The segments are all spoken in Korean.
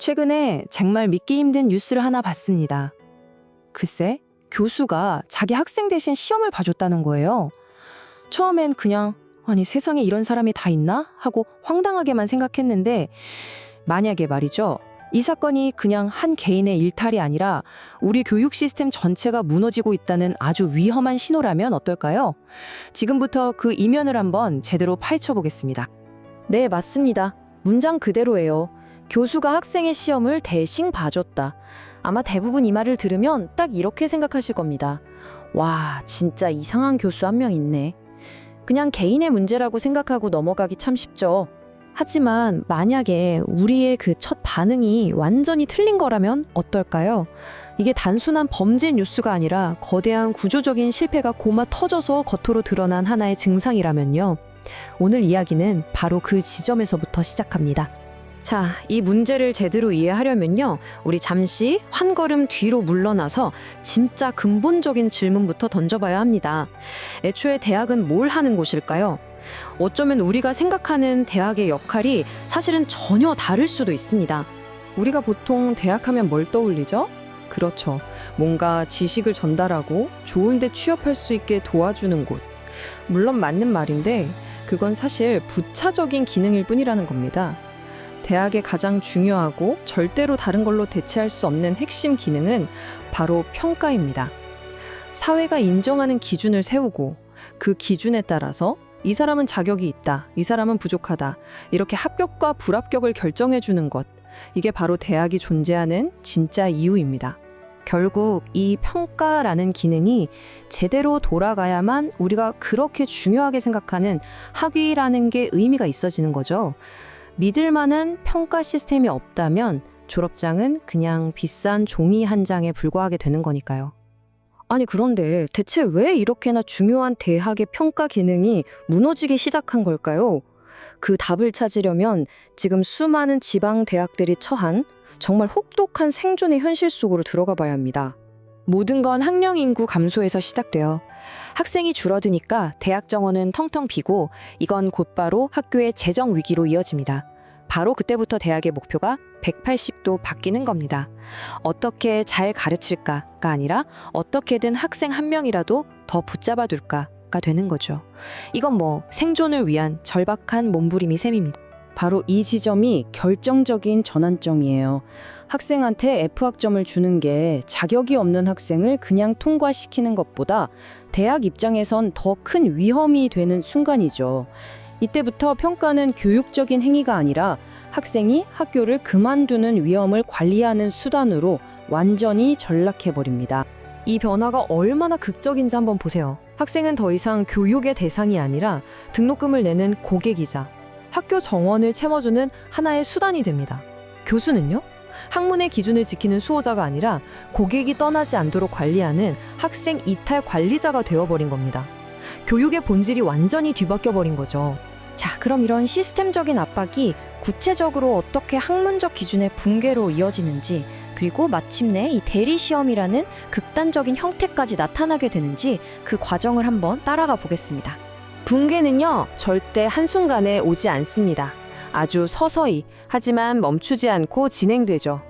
최근에 정말 믿기 힘든 뉴스를 하나 봤습니다. 글쎄, 교수가 자기 학생 대신 시험을 봐줬다는 거예요. 처음엔 그냥 아니 세상에 이런 사람이 다 있나? 하고 황당하게만 생각했는데 만약에 말이죠. 이 사건이 그냥 한 개인의 일탈이 아니라 우리 교육 시스템 전체가 무너지고 있다는 아주 위험한 신호라면 어떨까요? 지금부터 그 이면을 한번 제대로 파헤쳐 보겠습니다. 네, 맞습니다. 문장 그대로예요. 교수가 학생의 시험을 대신 봐줬다. 아마 대부분 이 말을 들으면 딱 이렇게 생각하실 겁니다. 와, 진짜 이상한 교수 한 명 있네. 그냥 개인의 문제라고 생각하고 넘어가기 참 쉽죠. 하지만 만약에 우리의 그 첫 반응이 완전히 틀린 거라면 어떨까요? 이게 단순한 범죄 뉴스가 아니라 거대한 구조적인 실패가 고마 터져서 겉으로 드러난 하나의 증상이라면요. 오늘 이야기는 바로 그 지점에서부터 시작합니다. 자, 이 문제를 제대로 이해하려면요. 우리 잠시 한 걸음 뒤로 물러나서 진짜 근본적인 질문부터 던져봐야 합니다. 애초에 대학은 뭘 하는 곳일까요? 어쩌면 우리가 생각하는 대학의 역할이 사실은 전혀 다를 수도 있습니다. 우리가 보통 대학하면 뭘 떠올리죠? 그렇죠. 뭔가 지식을 전달하고 좋은 데 취업할 수 있게 도와주는 곳. 물론 맞는 말인데 그건 사실 부차적인 기능일 뿐이라는 겁니다. 대학의 가장 중요하고 절대로 다른 걸로 대체할 수 없는 핵심 기능은 바로 평가입니다. 사회가 인정하는 기준을 세우고 그 기준에 따라서 이 사람은 자격이 있다, 이 사람은 부족하다, 이렇게 합격과 불합격을 결정해 주는 것. 이게 바로 대학이 존재하는 진짜 이유입니다. 결국 이 평가라는 기능이 제대로 돌아가야만 우리가 그렇게 중요하게 생각하는 학위라는 게 의미가 있어지는 거죠. 믿을 만한 평가 시스템이 없다면 졸업장은 그냥 비싼 종이 한 장에 불과하게 되는 거니까요. 아니, 그런데 대체 왜 이렇게나 중요한 대학의 평가 기능이 무너지기 시작한 걸까요? 그 답을 찾으려면 지금 수많은 지방 대학들이 처한 정말 혹독한 생존의 현실 속으로 들어가 봐야 합니다. 모든 건 학령 인구 감소에서 시작돼요. 학생이 줄어드니까 대학 정원은 텅텅 비고 이건 곧바로 학교의 재정 위기로 이어집니다. 바로 그때부터 대학의 목표가 180도 바뀌는 겁니다. 어떻게 잘 가르칠까가 아니라 어떻게든 학생 한 명이라도 더 붙잡아 둘까가 되는 거죠. 이건 뭐 생존을 위한 절박한 몸부림이 셈입니다. 바로 이 지점이 결정적인 전환점이에요. 학생한테 F학점을 주는 게 자격이 없는 학생을 그냥 통과시키는 것보다 대학 입장에선 더 큰 위험이 되는 순간이죠. 이때부터 평가는 교육적인 행위가 아니라 학생이 학교를 그만두는 위험을 관리하는 수단으로 완전히 전락해버립니다. 이 변화가 얼마나 극적인지 한번 보세요. 학생은 더 이상 교육의 대상이 아니라 등록금을 내는 고객이자 학교 정원을 채워주는 하나의 수단이 됩니다. 교수는요? 학문의 기준을 지키는 수호자가 아니라 고객이 떠나지 않도록 관리하는 학생 이탈 관리자가 되어버린 겁니다. 교육의 본질이 완전히 뒤바뀌어버린 거죠. 자, 그럼 이런 시스템적인 압박이 구체적으로 어떻게 학문적 기준의 붕괴로 이어지는지, 그리고 마침내 이 대리시험이라는 극단적인 형태까지 나타나게 되는지 그 과정을 한번 따라가 보겠습니다. 붕괴는요, 절대 한순간에 오지 않습니다. 아주 서서히, 하지만 멈추지 않고 진행되죠.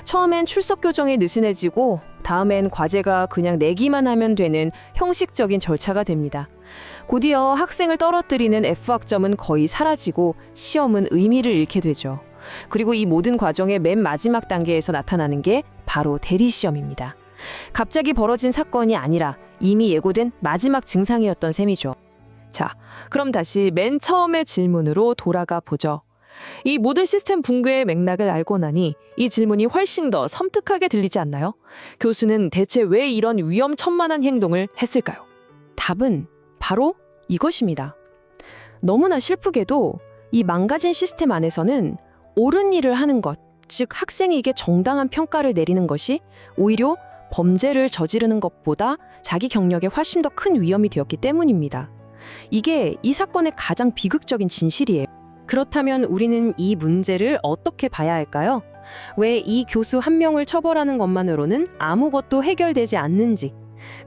처음엔 출석 교정이 느슨해지고, 다음엔 과제가 그냥 내기만 하면 되는 형식적인 절차가 됩니다. 곧이어 학생을 떨어뜨리는 F학점은 거의 사라지고 시험은 의미를 잃게 되죠. 그리고 이 모든 과정의 맨 마지막 단계에서 나타나는 게 바로 대리시험입니다. 갑자기 벌어진 사건이 아니라 이미 예고된 마지막 증상이었던 셈이죠. 자, 그럼 다시 맨 처음의 질문으로 돌아가 보죠. 이 모든 시스템 붕괴의 맥락을 알고 나니 이 질문이 훨씬 더 섬뜩하게 들리지 않나요? 교수는 대체 왜 이런 위험천만한 행동을 했을까요? 답은 바로 이것입니다. 너무나 슬프게도 이 망가진 시스템 안에서는 옳은 일을 하는 것, 즉 학생에게 정당한 평가를 내리는 것이 오히려 범죄를 저지르는 것보다 자기 경력에 훨씬 더 큰 위험이 되었기 때문입니다. 이게 이 사건의 가장 비극적인 진실이에요. 그렇다면 우리는 이 문제를 어떻게 봐야 할까요? 왜 이 교수 한 명을 처벌하는 것만으로는 아무것도 해결되지 않는지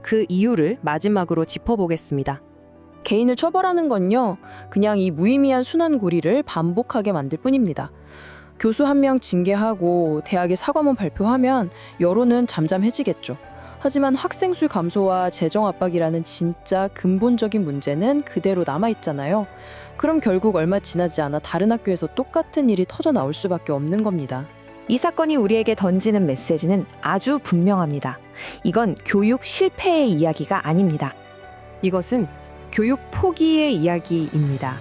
그 이유를 마지막으로 짚어보겠습니다. 개인을 처벌하는 건요, 그냥 이 무의미한 순환고리를 반복하게 만들 뿐입니다. 교수 한 명 징계하고 대학에 사과문 발표하면 여론은 잠잠해지겠죠. 하지만 학생 수 감소와 재정 압박이라는 진짜 근본적인 문제는 그대로 남아있잖아요. 그럼 결국 얼마 지나지 않아 다른 학교에서 똑같은 일이 터져 나올 수밖에 없는 겁니다. 이 사건이 우리에게 던지는 메시지는 아주 분명합니다. 이건 교육 실패의 이야기가 아닙니다. 이것은 교육 포기의 이야기입니다.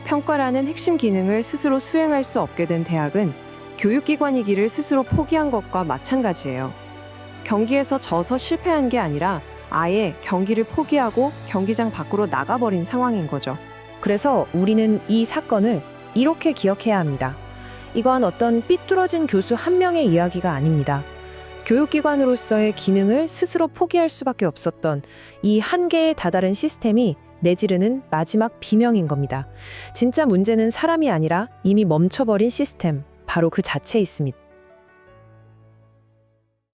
평가라는 핵심 기능을 스스로 수행할 수 없게 된 대학은 교육기관이기를 스스로 포기한 것과 마찬가지예요. 경기에서 져서 실패한 게 아니라 아예 경기를 포기하고 경기장 밖으로 나가버린 상황인 거죠. 그래서 우리는 이 사건을 이렇게 기억해야 합니다. 이건 어떤 삐뚤어진 교수 한 명의 이야기가 아닙니다. 교육기관으로서의 기능을 스스로 포기할 수밖에 없었던 이 한계에 다다른 시스템이 내지르는 마지막 비명인 겁니다. 진짜 문제는 사람이 아니라 이미 멈춰버린 시스템, 바로 그 자체에 있습니다.